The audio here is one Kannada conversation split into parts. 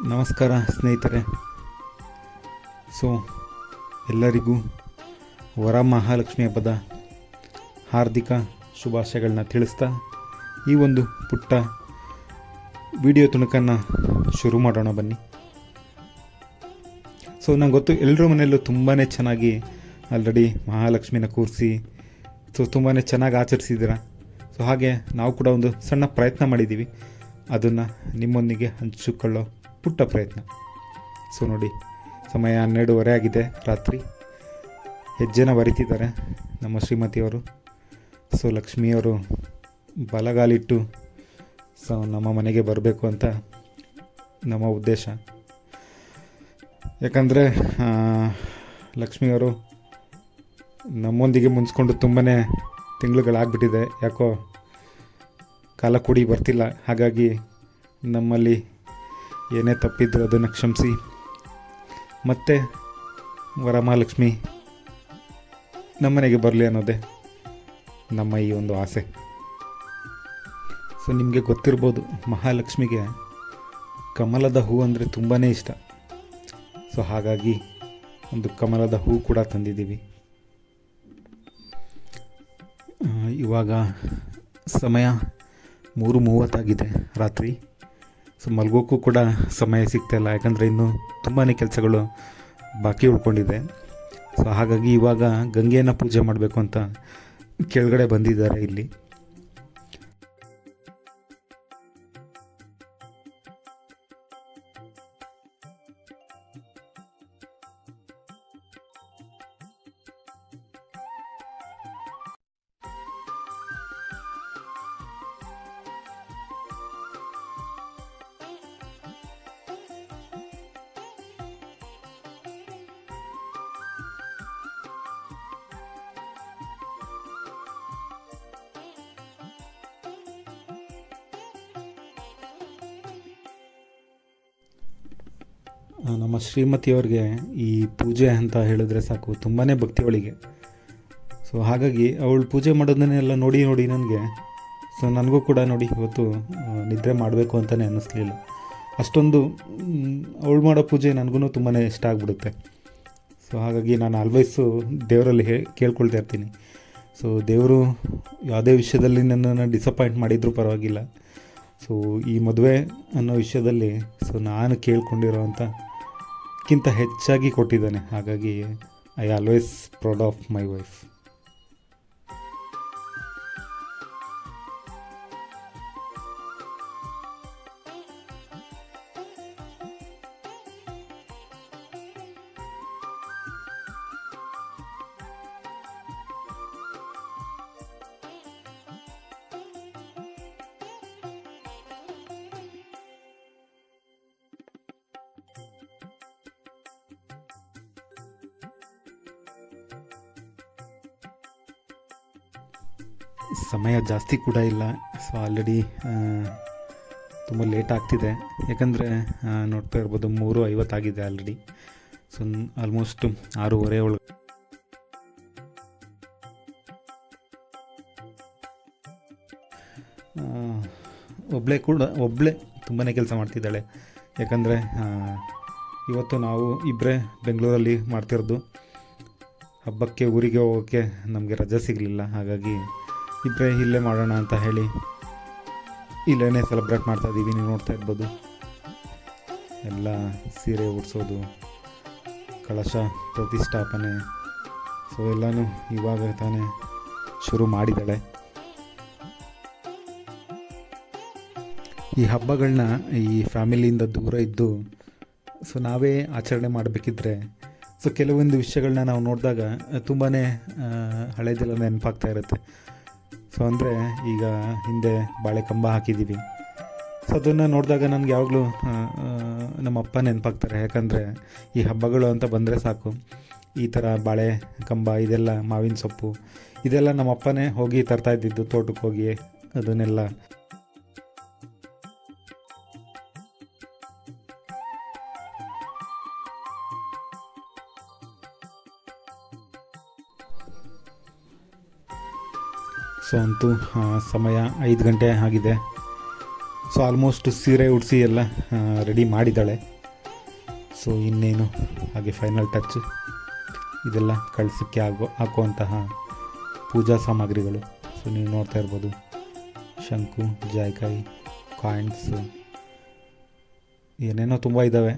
ನಮಸ್ಕಾರ ಸ್ನೇಹಿತರೆ. ಸೊ ಎಲ್ಲರಿಗೂ ವರಮಹಾಲಕ್ಷ್ಮಿ ಹಬ್ಬದ ಹಾರ್ದಿಕ ಶುಭಾಶಯಗಳನ್ನ ತಿಳಿಸ್ತಾ ಈ ಒಂದು ಪುಟ್ಟ ವಿಡಿಯೋ ತುಣುಕನ್ನು ಶುರು ಮಾಡೋಣ ಬನ್ನಿ. ಸೊ ನಂಗೆ ಗೊತ್ತು ಎಲ್ಲರ ಮನೆಯಲ್ಲೂ ತುಂಬಾ ಚೆನ್ನಾಗಿ ಆಲ್ರೆಡಿ ಮಹಾಲಕ್ಷ್ಮಿನ ಕೂರಿಸಿ ತುಂಬಾ ಚೆನ್ನಾಗಿ ಆಚರಿಸಿದ್ದೀರ. ಸೊ ಹಾಗೆ ನಾವು ಕೂಡ ಒಂದು ಸಣ್ಣ ಪ್ರಯತ್ನ ಮಾಡಿದ್ದೀವಿ, ಅದನ್ನು ನಿಮ್ಮೊಂದಿಗೆ ಹಂಚಿಕೊಳ್ಳೋ ಪುಟ್ಟ ಪ್ರಯತ್ನ. ಸೊ ನೋಡಿ, ಸಮಯ 12:30 ಆಗಿದೆ, ರಾತ್ರಿ. ಹೆಜ್ಜೆನ ಬರಿತಿದ್ದಾರೆ ನಮ್ಮ ಶ್ರೀಮತಿಯವರು. ಸೊ ಲಕ್ಷ್ಮಿಯವರು ಬಲಗಾಲಿಟ್ಟು ನಮ್ಮ ಮನೆಗೆ ಬರಬೇಕು ಅಂತ ನಮ್ಮ ಉದ್ದೇಶ. ಯಾಕಂದರೆ ಲಕ್ಷ್ಮಿಯವರು ನಮ್ಮೊಂದಿಗೆ ಮುನ್ಸ್ಕೊಂಡು ತುಂಬಾ ತಿಂಗಳುಗಳಾಗ್ಬಿಟ್ಟಿದೆ. ಯಾಕೋ ಕಾಲ ಕೂಡಿ ಬರ್ತಿಲ್ಲ. ಹಾಗಾಗಿ ನಮ್ಮಲ್ಲಿ ಏನೇ ತಪ್ಪಿದ್ರು ಅದನ್ನು ಕ್ಷಮಿಸಿ, ಮತ್ತು ವರಮಹಾಲಕ್ಷ್ಮಿ ನಮ್ಮನೆಗೆ ಬರಲಿ ಅನ್ನೋದೇ ನಮ್ಮ ಈ ಒಂದು ಆಸೆ. ಸೊ ನಿಮಗೆ ಗೊತ್ತಿರ್ಬೋದು, ಮಹಾಲಕ್ಷ್ಮಿಗೆ ಕಮಲದ ಹೂ ಅಂದರೆ ತುಂಬಾ ಇಷ್ಟ. ಸೊ ಹಾಗಾಗಿ ಒಂದು ಕಮಲದ ಹೂ ಕೂಡ ತಂದಿದ್ದೀವಿ. ಇವಾಗ ಸಮಯ 3:30 ರಾತ್ರಿ. ಸೊ ಮಲ್ಗೋಕ್ಕೂ ಕೂಡ ಸಮಯ ಸಿಗ್ತಾಯಿಲ್ಲ, ಯಾಕಂದರೆ ಇನ್ನೂ ತುಂಬಾ ಕೆಲಸಗಳು ಬಾಕಿ ಉಳ್ಕೊಂಡಿದೆ. ಸೊ ಹಾಗಾಗಿ ಇವಾಗ ಗಂಗೆಯನ್ನು ಪೂಜೆ ಮಾಡಬೇಕು ಅಂತ ಕೆಳಗಡೆ ಬಂದಿದ್ದಾರೆ ಇಲ್ಲಿ. ನಮ್ಮ ಶ್ರೀಮತಿಯವ್ರಿಗೆ ಈ ಪೂಜೆ ಅಂತ ಹೇಳಿದ್ರೆ ಸಾಕು, ತುಂಬಾ ಭಕ್ತಿ ಅವಳಿಗೆ. ಸೊ ಹಾಗಾಗಿ ಅವಳು ಪೂಜೆ ಮಾಡೋದನ್ನೆಲ್ಲ ನೋಡಿ ನನಗೆ, ಸೊ ನನಗೂ ಕೂಡ ನೋಡಿ ಇವತ್ತು ನಿದ್ರೆ ಮಾಡಬೇಕು ಅಂತಲೇ ಅನ್ನಿಸ್ಲಿಲ್ಲ. ಅಷ್ಟೊಂದು ಅವಳು ಮಾಡೋ ಪೂಜೆ ನನಗೂ ತುಂಬಾ ಇಷ್ಟ ಆಗಿಬಿಡುತ್ತೆ. ಸೊ ಹಾಗಾಗಿ ನಾನು ಆಲ್ವೇಸು ದೇವರಲ್ಲಿ ಕೇಳ್ಕೊಳ್ತಾ ಇರ್ತೀನಿ. ಸೊ ದೇವರು ಯಾವುದೇ ವಿಷಯದಲ್ಲಿ ನನ್ನನ್ನು ಡಿಸಪಾಯಿಂಟ್ ಮಾಡಿದರೂ ಪರವಾಗಿಲ್ಲ. ಸೊ ಈ ಮದುವೆ ಅನ್ನೋ ವಿಷಯದಲ್ಲಿ ನಾನು ಕೇಳ್ಕೊಂಡಿರೋವಂಥ ಕ್ಕಿಂತ ಹೆಚ್ಚಾಗಿ ಕೊಟ್ಟಿದ್ದಾನೆ. ಹಾಗಾಗಿ I always proud of my wife. ಸಮಯ ಜಾಸ್ತಿ ಕೂಡ ಇಲ್ಲ. ಸೊ ಆಲ್ರೆಡಿ ತುಂಬ ಲೇಟ್ ಆಗ್ತಿದೆ. ಯಾಕಂದರೆ ನೋಡ್ತಾ ಇರ್ಬೋದು 3:50 ಆಗಿದೆ ಆಲ್ರೆಡಿ. ಸೊ ಆಲ್ಮೋಸ್ಟ್ 6:30 ಒಳಗೆ ಒಬ್ಬಳೇ ತುಂಬಾ ಕೆಲಸ ಮಾಡ್ತಿದ್ದಾಳೆ. ಯಾಕಂದರೆ ಇವತ್ತು ನಾವು ಇಬ್ಬರೇ ಬೆಂಗಳೂರಲ್ಲಿ ಮಾಡ್ತಿರೋದು. ಹಬ್ಬಕ್ಕೆ ಊರಿಗೆ ಹೋಗೋಕ್ಕೆ ನಮಗೆ ರಜೆ ಸಿಗಲಿಲ್ಲ. ಹಾಗಾಗಿ ಇಬ್ಬರೇ ಇಲ್ಲೇ ಮಾಡೋಣ ಅಂತ ಹೇಳಿ ಇಲ್ಲೇ ಸೆಲೆಬ್ರೇಟ್ ಮಾಡ್ತಾಯಿದ್ದೀವಿ. ನೀವು ನೋಡ್ತಾ ಇರ್ಬೋದು, ಎಲ್ಲ ಸೀರೆ ಉಡಿಸೋದು, ಕಳಶ ಪ್ರತಿಷ್ಠಾಪನೆ, ಸೊ ಎಲ್ಲನೂ ಇವಾಗ ತಾನೇ ಶುರು ಮಾಡಿದ್ದಾಳೆ. ಈ ಹಬ್ಬಗಳನ್ನ ಈ ಫ್ಯಾಮಿಲಿಯಿಂದ ದೂರ ಇದ್ದು ಸೊ ನಾವೇ ಆಚರಣೆ ಮಾಡಬೇಕಿದ್ರೆ ಸೊ ಕೆಲವೊಂದು ವಿಷಯಗಳನ್ನ ನಾವು ನೋಡಿದಾಗ ತುಂಬಾ ಹಳೇದೆಲ್ಲ ನೆನಪಾಗ್ತಾ ಇರುತ್ತೆ. ಸೊ ಅಂದರೆ ಈಗ ಹಿಂದೆ ಬಾಳೆ ಕಂಬ ಹಾಕಿದ್ದೀವಿ. ಸೊ ಅದನ್ನು ನೋಡಿದಾಗ ನನಗೆ ಯಾವಾಗಲೂ ನಮ್ಮ ಅಪ್ಪ ನೆನಪಾಗ್ತಾರೆ. ಯಾಕಂದರೆ ಈ ಹಬ್ಬಗಳು ಅಂತ ಬಂದರೆ ಸಾಕು, ಈ ಥರ ಬಾಳೆ ಕಂಬ, ಇದೆಲ್ಲ ಮಾವಿನ ಸೊಪ್ಪು, ಇದೆಲ್ಲ ನಮ್ಮ ಅಪ್ಪನೇ ಹೋಗಿ ತರ್ತಾಯಿದ್ದಿದ್ದು ತೋಟಕ್ಕೆ ಹೋಗಿ ಅದನ್ನೆಲ್ಲ. ಸೊ ಅಂತೂ ಸಮಯ 5 ಗಂಟೆ ಆಗಿದೆ. ಸೊ ಆಲ್ಮೋಸ್ಟ್ ಸೀರೆ ಉಡಿಸಿ ಎಲ್ಲ ರೆಡಿ ಮಾಡಿದ್ದಾಳೆ. ಸೊ ಇನ್ನೇನು ಹಾಗೆ ಫೈನಲ್ ಟಚ್ ಇದೆಲ್ಲ ಕಳಿಸೋಕ್ಕೆ ಹಾಕುವಂತಹ ಪೂಜಾ ಸಾಮಗ್ರಿಗಳು. ಸೊ ನೀವು ನೋಡ್ತಾ ಇರ್ಬೋದು, ಶಂಕು, ಜಾಯ್ಕಾಯಿ, ಕಾಯಿನ್ಸ್, ಏನೇನೋ ತುಂಬ ಇದ್ದಾವೆ.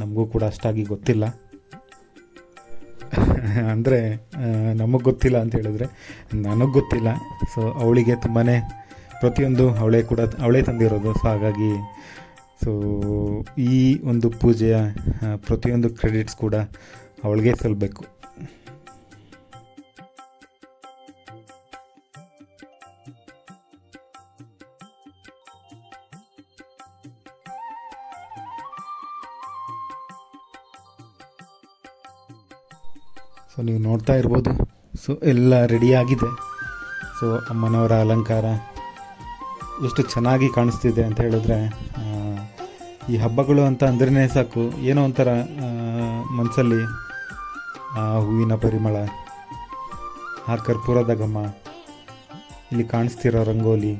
ನಮಗೂ ಕೂಡ ಅಷ್ಟಾಗಿ ಗೊತ್ತಿಲ್ಲ. ಅಂದರೆ ನಮಗೆ ಗೊತ್ತಿಲ್ಲ ಅಂತ ಹೇಳಿದ್ರೆ ನನಗೆ ಗೊತ್ತಿಲ್ಲ. ಸೊ ಅವಳಿಗೆ ತುಂಬಾ ಪ್ರತಿಯೊಂದು ಅವಳೇ ತಂದಿರೋದು. ಸೊ ಹಾಗಾಗಿ ಸೊ ಈ ಒಂದು ಪೂಜೆಯ ಪ್ರತಿಯೊಂದು ಕ್ರೆಡಿಟ್ಸ್ ಕೂಡ ಅವಳಿಗೆ ಸಲ್ಲಬೇಕು. ಸೊ ನೀವು ನೋಡ್ತಾ ಇರ್ಬೋದು, ಸೊ ಎಲ್ಲ ರೆಡಿಯಾಗಿದೆ. ಸೊ ಅಮ್ಮನವರ ಅಲಂಕಾರ ಎಷ್ಟು ಚೆನ್ನಾಗಿ ಕಾಣಿಸ್ತಿದೆ ಅಂತ ಹೇಳಿದ್ರೆ, ಈ ಹಬ್ಬಗಳು ಅಂತ ಅಂದ್ರೇ ಸಾಕು, ಏನೋ ಒಂಥರ ಮನಸ್ಸಲ್ಲಿ ಹೂವಿನ ಪರಿಮಳ, ಆ ಕರ್ಪೂರದ ಘಮ, ಇಲ್ಲಿ ಕಾಣಿಸ್ತಿರೋ ರಂಗೋಲಿ,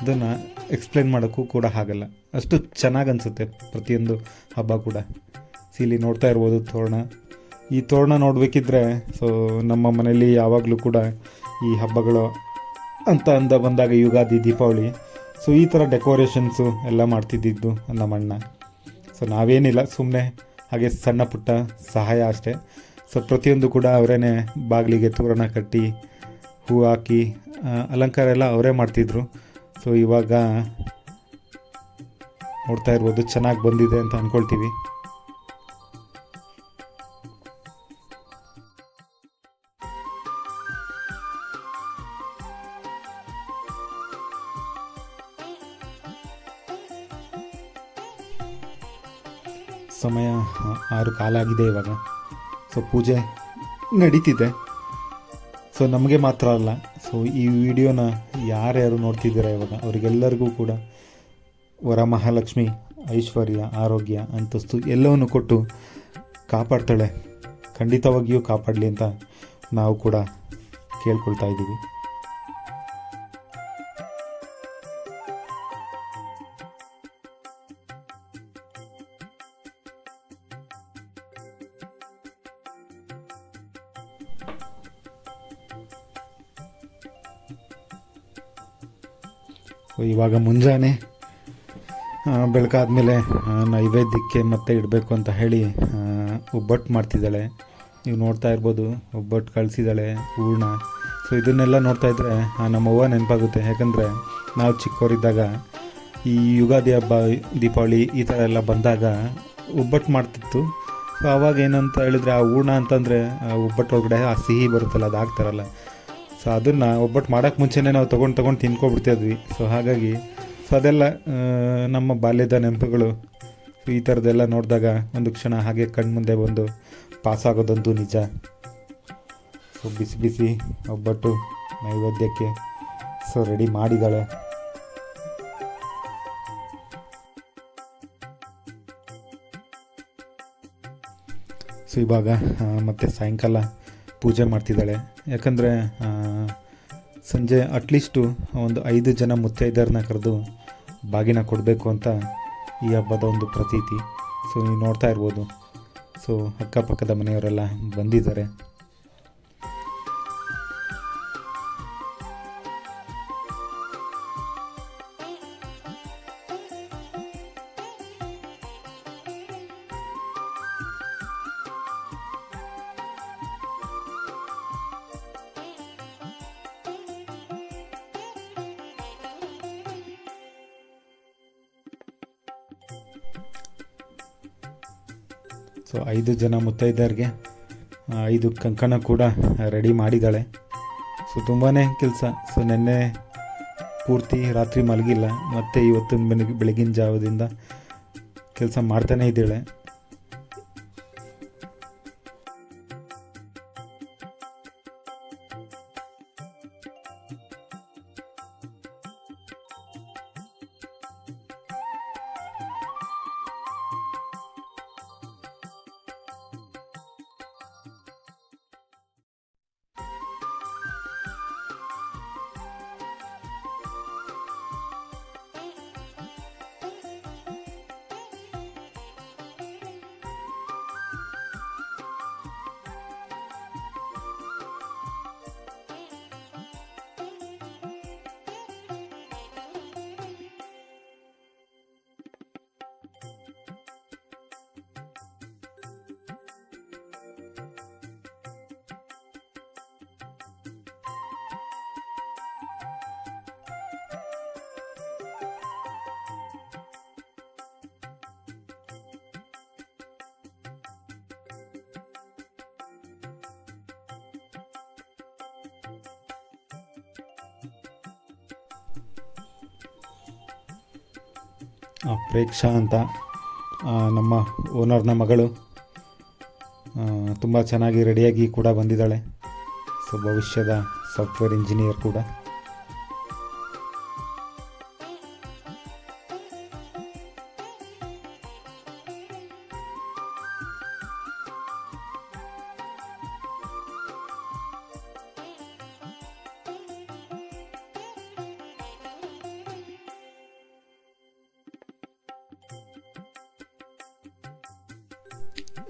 ಅದನ್ನು ಎಕ್ಸ್ಪ್ಲೇನ್ ಮಾಡೋಕ್ಕೂ ಕೂಡ ಆಗಲ್ಲ, ಅಷ್ಟು ಚೆನ್ನಾಗಿ ಅನಿಸುತ್ತೆ ಪ್ರತಿಯೊಂದು ಹಬ್ಬ ಕೂಡ. ಇಲ್ಲಿ ನೋಡ್ತಾ ಇರ್ಬೋದು ತೋರಣ. ಈ ತೋರಣ ನೋಡಬೇಕಿದ್ರೆ ಸೊ ನಮ್ಮ ಮನೆಯಲ್ಲಿ ಯಾವಾಗಲೂ ಕೂಡ ಈ ಹಬ್ಬಗಳು ಅಂತ ಬಂದಾಗ ಯುಗಾದಿ, ದೀಪಾವಳಿ, ಸೊ ಈ ಥರ ಡೆಕೋರೇಷನ್ಸು ಎಲ್ಲ ಮಾಡ್ತಿದ್ದಿದ್ದು ನಮ್ಮಣ್ಣ. ಸೊ ನಾವೇನಿಲ್ಲ, ಸುಮ್ಮನೆ ಹಾಗೆ ಸಣ್ಣ ಪುಟ್ಟ ಸಹಾಯ ಅಷ್ಟೇ. ಸೊ ಪ್ರತಿಯೊಂದು ಕೂಡ ಅವರೇ ಬಾಗಿಲಿಗೆ ತೋರಣ ಕಟ್ಟಿ, ಹೂ ಹಾಕಿ, ಅಲಂಕಾರ ಎಲ್ಲ ಅವರೇ ಮಾಡ್ತಿದ್ರು. ಸೊ ಇವಾಗ ನೋಡ್ತಾ ಇರ್ಬೋದು, ಚೆನ್ನಾಗಿ ಬಂದಿದೆ ಅಂತ ಅಂದ್ಕೊಳ್ತೀವಿ. ಸಮಯ 6 ಕಾಲಾಗಿದೆ ಇವಾಗ. ಸೊ ಪೂಜೆ ನಡೀತಿದೆ. ಸೊ ನಮಗೆ ಮಾತ್ರ ಅಲ್ಲ, ಸೊ ಈ ವಿಡಿಯೋನ ಯಾರ್ಯಾರು ನೋಡ್ತಿದ್ದೀರಾ ಇವಾಗ ಅವರಿಗೆಲ್ಲರಿಗೂ ಕೂಡ ವರಮಹಾಲಕ್ಷ್ಮಿ ಐಶ್ವರ್ಯ, ಆರೋಗ್ಯ, ಅಂತಸ್ತು ಎಲ್ಲವನ್ನು ಕೊಟ್ಟು ಕಾಪಾಡ್ತಾಳೆ. ಖಂಡಿತವಾಗಿಯೂ ಕಾಪಾಡಲಿ ಅಂತ ನಾವು ಕೂಡ ಕೇಳ್ಕೊಳ್ತಾ ಇದ್ದೀವಿ. ಸೊ ಇವಾಗ ಮುಂಜಾನೆ ಬೆಳಕಾದ್ಮೇಲೆ ನೈವೇದ್ಯಕ್ಕೆ ಮತ್ತೆ ಇಡಬೇಕು ಅಂತ ಹೇಳಿ ಒಬ್ಬಟ್ಟು ಮಾಡ್ತಿದ್ದಾಳೆ. ನೀವು ನೋಡ್ತಾ ಇರ್ಬೋದು, ಒಬ್ಬಟ್ಟು ಕಳಿಸಿದ್ದಾಳೆ, ಹೂರ್ಣ. ಸೊ ಇದನ್ನೆಲ್ಲ ನೋಡ್ತಾ ಇದ್ದರೆ ನಮ್ಮವ್ವ ನೆನಪಾಗುತ್ತೆ. ಯಾಕಂದರೆ ನಾವು ಚಿಕ್ಕವರಿದ್ದಾಗ ಈ ಯುಗಾದಿ ಹಬ್ಬ, ದೀಪಾವಳಿ ಈ ಥರ ಎಲ್ಲ ಬಂದಾಗ ಒಬ್ಬಟ್ಟು ಮಾಡ್ತಿತ್ತು. ಸೊ ಆವಾಗ ಏನಂತ ಹೇಳಿದ್ರೆ, ಆ ಹೂರ್ಣ ಅಂತಂದರೆ ಒಬ್ಬಟ್ಟು ಒಳಗಡೆ ಆ ಸಿಹಿ ಬರುತ್ತಲ್ಲ, ಅದು ಹಾಕ್ತಾರಲ್ಲ. ಸೊ ಅದನ್ನು ಒಬ್ಬಟ್ಟು ಮಾಡೋಕ್ಕೆ ಮುಂಚೆನೇ ನಾವು ತೊಗೊಂಡು ತಿನ್ಕೊಬಿಡ್ತಿದ್ವಿ. ಸೊ ಹಾಗಾಗಿ ಸೊ ಅದೆಲ್ಲ ನಮ್ಮ ಬಾಲ್ಯದ ನೆನಪುಗಳು. ಸೊ ಈ ಥರದ್ದೆಲ್ಲ ನೋಡಿದಾಗ ಒಂದು ಕ್ಷಣ ಹಾಗೆ ಕಣ್ಮುಂದೆ ಬಂದು ಪಾಸಾಗೋದಂತೂ ನಿಜ. ಸೊ ಬಿಸಿ ಬಿಸಿ ಒಬ್ಬಟ್ಟು ನೈವೇದ್ಯಕ್ಕೆ ಸೊ ರೆಡಿ ಮಾಡಿದ್ದಾಳೆ. ಸೊ ಇವಾಗ ಮತ್ತೆ ಸಾಯಂಕಾಲ ಪೂಜೆ ಮಾಡ್ತಿದ್ದಾಳೆ. ಯಾಕಂದರೆ ಸಂಜೆ ಅಟ್ಲೀಸ್ಟು ಒಂದು 5 ಜನ ಮುತ್ತೈದೆಯರನ್ನ ಕರೆದು ಬಾಗಿನ ಕೊಡಬೇಕು ಅಂತ ಈ ಹಬ್ಬದ ಒಂದು ಪ್ರತೀತಿ. ಸೊ ನೀವು ನೋಡ್ತಾ ಇರ್ಬೋದು, ಸೊ ಅಕ್ಕಪಕ್ಕದ ಮನೆಯವರೆಲ್ಲ ಬಂದಿದ್ದಾರೆ. ಸೊ 5 ಜನ ಮುತ್ತೈದೆಯರಿಗೆ 5 ಕಂಕಣ ಕೂಡ ರೆಡಿ ಮಾಡಿದ್ದಾಳೆ. ಸೊ ತುಂಬಾ ಕೆಲಸ. ಸೊ ನೆನ್ನೆ ಪೂರ್ತಿ ರಾತ್ರಿ ಮಲಗಿಲ್ಲ, ಮತ್ತು ಇವತ್ತು ಬೆಳಗಿನ ಜಾವದಿಂದ ಕೆಲಸ ಮಾಡ್ತಾನೇ ಇದ್ದಾಳೆ. ಪ್ರೇಕ್ಷಾ ಅಂತ ನಮ್ಮ ಓನರ್ನ ಮಗಳು ತುಂಬ ಚೆನ್ನಾಗಿ ರೆಡಿಯಾಗಿ ಕೂಡ ಬಂದಿದ್ದಾಳೆ. ಸೊ ಭವಿಷ್ಯದ ಸಾಫ್ಟ್ವೇರ್ ಇಂಜಿನಿಯರ್ ಕೂಡ.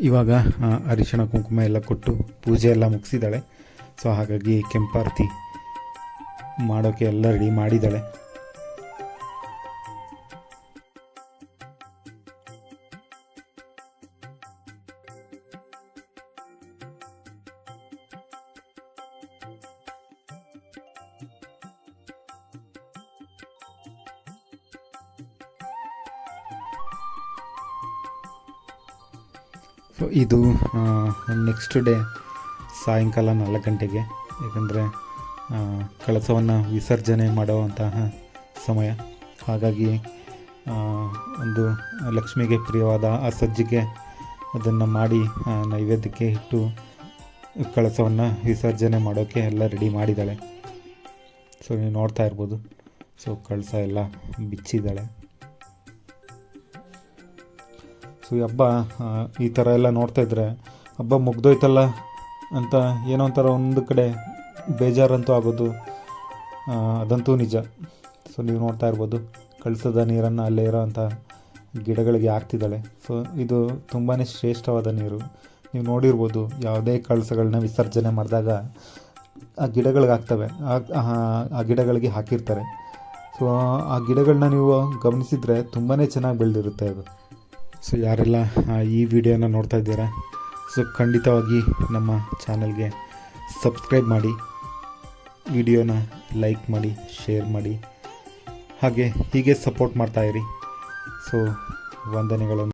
ಇವಾಗ ಅರಿಶಿಣ ಕುಂಕುಮ ಎಲ್ಲ ಕೊಟ್ಟು ಪೂಜೆ ಎಲ್ಲ ಮುಗಿಸಿದ್ದಾಳೆ. ಸೊ ಹಾಗಾಗಿ ಕೆಂಪಾರತಿ ಮಾಡೋಕ್ಕೆ ಎಲ್ಲ ರೆಡಿ ಮಾಡಿದ್ದಾಳೆ. ಸೊ ಇದು ನೆಕ್ಸ್ಟ್ ಡೇ ಸಾಯಂಕಾಲ 4 ಗಂಟೆಗೆ, ಏಕೆಂದರೆ ಕಳಸವನ್ನು ವಿಸರ್ಜನೆ ಮಾಡುವಂತಹ ಸಮಯ. ಹಾಗಾಗಿ ಒಂದು ಲಕ್ಷ್ಮಿಗೆ ಪ್ರಿಯವಾದ ಆ ಸಜ್ಜಿಗೆ ಅದನ್ನು ಮಾಡಿ ನೈವೇದ್ಯಕ್ಕೆ ಇಟ್ಟು ಕಳಸವನ್ನು ವಿಸರ್ಜನೆ ಮಾಡೋಕ್ಕೆ ಎಲ್ಲ ರೆಡಿ ಮಾಡಿದ್ದಾಳೆ. ಸೊ ನೀವು ನೋಡ್ತಾ ಇರ್ಬೋದು. ಸೊ ಕಳಸ ಎಲ್ಲ ಬಿಚ್ಚಿದ್ದಾಳೆ. ಸೊ ಈ ಹಬ್ಬ ಈ ಥರ ಎಲ್ಲ ನೋಡ್ತಾಯಿದ್ರೆ ಹಬ್ಬ ಮುಗ್ದೋಯ್ತಲ್ಲ ಅಂತ ಏನೋ ಒಂಥರ ಒಂದು ಕಡೆ ಬೇಜಾರಂತೂ ಆಗೋದು ಅದಂತೂ ನಿಜ. ಸೊ ನೀವು ನೋಡ್ತಾ ಇರ್ಬೋದು, ಕಳಸದ ನೀರನ್ನು ಅಲ್ಲೇ ಇರೋವಂಥ ಗಿಡಗಳಿಗೆ ಹಾಕ್ತಿದ್ದಾಳೆ. ಸೊ ಇದು ತುಂಬಾ ಶ್ರೇಷ್ಠವಾದ ನೀರು. ನೀವು ನೋಡಿರ್ಬೋದು, ಯಾವುದೇ ಕಳಸಗಳನ್ನ ವಿಸರ್ಜನೆ ಮಾಡಿದಾಗ ಆ ಗಿಡಗಳಿಗೆ ಹಾಕ್ತವೆ, ಆ ಗಿಡಗಳಿಗೆ ಹಾಕಿರ್ತಾರೆ. ಸೊ ಆ ಗಿಡಗಳನ್ನ ನೀವು ಗಮನಿಸಿದರೆ ತುಂಬಾ ಚೆನ್ನಾಗಿ ಬೆಳೆದಿರುತ್ತೆ ಅದು. ಸೊ ಯಾರೆಲ್ಲ ಈ ವಿಡಿಯೋನ ನೋಡ್ತಾ ಇದ್ದೀರಾ, ಸೊ ಖಂಡಿತವಾಗಿ ನಮ್ಮ ಚಾನಲ್ಗೆ ಸಬ್ಸ್ಕ್ರೈಬ್ ಮಾಡಿ, ವಿಡಿಯೋನ ಲೈಕ್ ಮಾಡಿ, ಶೇರ್ ಮಾಡಿ, ಹಾಗೆ ಹೀಗೆ ಸಪೋರ್ಟ್ ಮಾಡ್ತಾಯಿರಿ. ಸೊ ವಂದನೆಗಳನ್ನು.